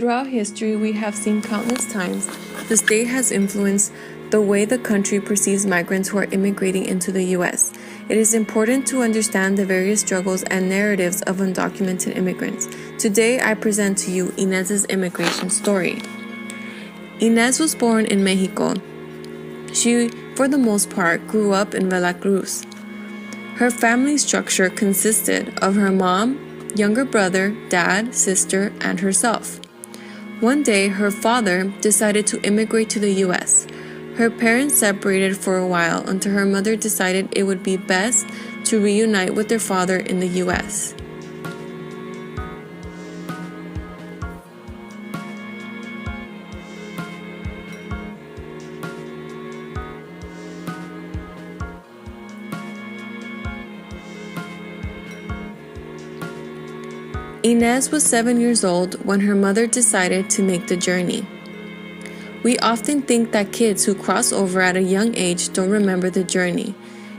Throughout history, we have seen countless times the state has influenced the way the country perceives migrants who are immigrating into the U.S. It is important to understand the various struggles and narratives of undocumented immigrants. Today, I present to you Inez's immigration story. Inez was born in Mexico. She, for the most part, grew up in Veracruz. Her family structure consisted of her mom, younger brother, dad, sister, and herself. One day, her father decided to immigrate to the U.S. Her parents separated for a while until her mother decided it would be best to reunite with their father in the U.S. Inez was 7 years old when her mother decided to make the journey. We often think that kids who cross over at a young age don't remember the journey.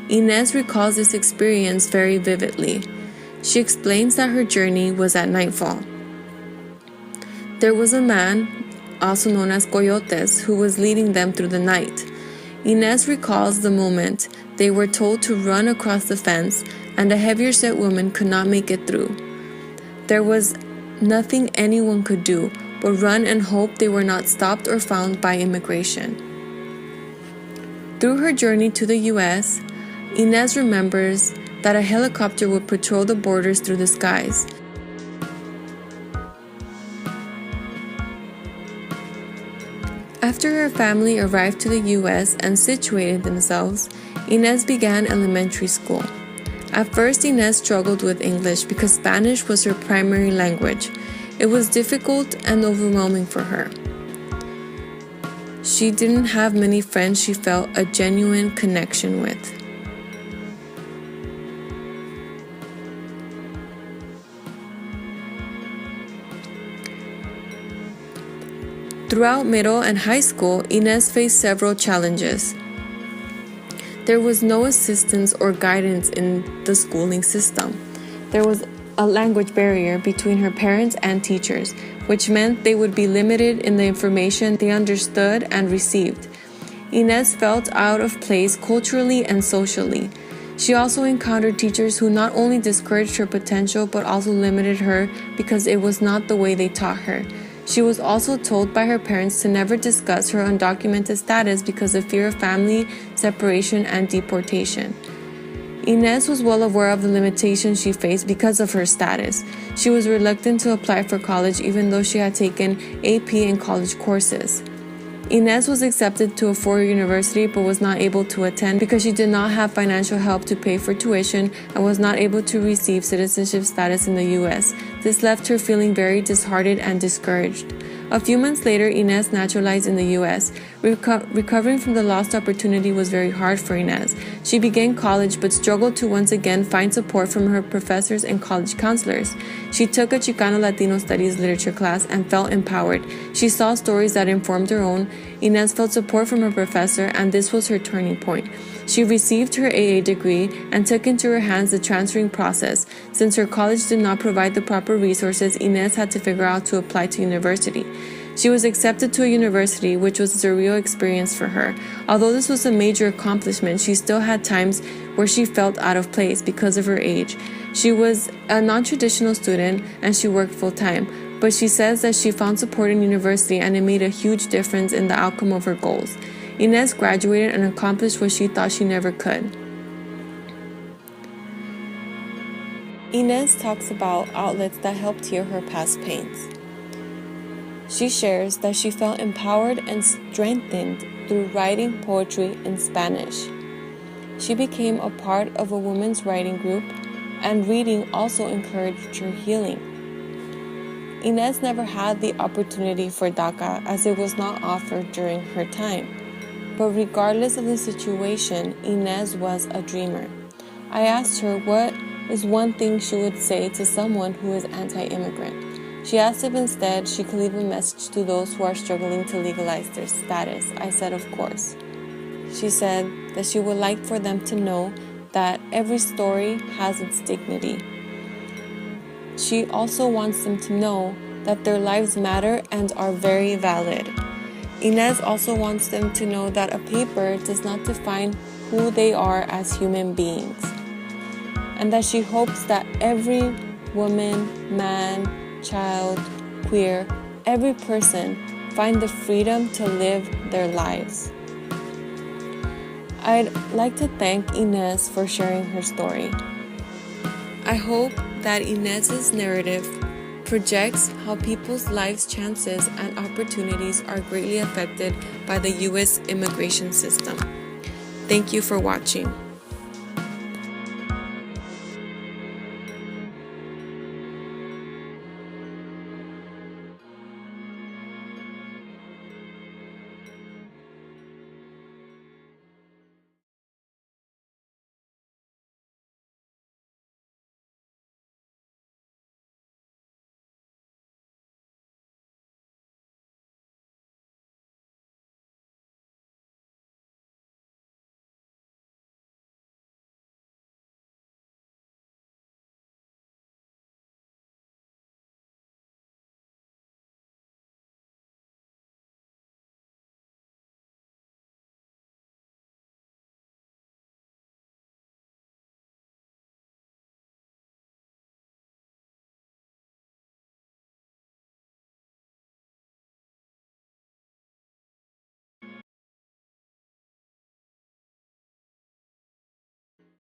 Inez recalls this experience very vividly. She explains that her journey was at nightfall. There was a man, also known as coyotes, who was leading them through the night. Inez recalls the moment they were told to run across the fence and a heavier set woman could not make it through. There was nothing anyone could do but run and hope they were not stopped or found by immigration. Through her journey to the U.S., Inez remembers that a helicopter would patrol the borders through the skies. After her family arrived to the U.S. and situated themselves, Inez began elementary school. At first, Inez struggled with English because Spanish was her primary language. It was difficult and overwhelming for her. She didn't have many friends she felt a genuine connection with. Throughout middle and high school, Inez faced several challenges. There was no assistance or guidance in the schooling system. There was a language barrier between her parents and teachers, which meant they would be limited in the information they understood and received. Inez felt out of place culturally and socially. She also encountered teachers who not only discouraged her potential but also limited her because it was not the way they taught her. She was also told by her parents to never discuss her undocumented status because of fear of family separation and deportation. Inez was well aware of the limitations she faced because of her status. She was reluctant to apply for college even though she had taken AP and college courses. Inez was accepted to a four-year university but was not able to attend because she did not have financial help to pay for tuition and was not able to receive citizenship status in the U.S. This left her feeling very disheartened and discouraged. A few months later, Inez naturalized in the U.S. Recovering from the lost opportunity was very hard for Inez. She began college but struggled to once again find support from her professors and college counselors. She took a Chicano Latino Studies literature class and felt empowered. She saw stories that informed her own. Inez felt support from her professor, and this was her turning point. She received her AA degree and took into her hands the transferring process. Since her college did not provide the proper resources, Inez had to figure out to apply to university. She was accepted to a university, which was a surreal experience for her. Although this was a major accomplishment, she still had times where she felt out of place because of her age. She was a non-traditional student and she worked full-time, but she says that she found support in university and it made a huge difference in the outcome of her goals. Inez graduated and accomplished what she thought she never could. Inez talks about outlets that helped heal her past pains. She shares that she felt empowered and strengthened through writing poetry in Spanish. She became a part of a women's writing group, and reading also encouraged her healing. Inez never had the opportunity for DACA as it was not offered during her time. But regardless of the situation, Inez was a dreamer. I asked her what is one thing she would say to someone who is anti-immigrant. She asked if instead she could leave a message to those who are struggling to legalize their status. I said, of course. She said that she would like for them to know that every story has its dignity. She also wants them to know that their lives matter and are very valid. Inez also wants them to know that a paper does not define who they are as human beings, and that she hopes that every woman, man, child, queer, every person find the freedom to live their lives. I'd like to thank Inez for sharing her story. I hope that Inez's narrative projects how people's lives' chances and opportunities are greatly affected by the U.S. immigration system. Thank you for watching.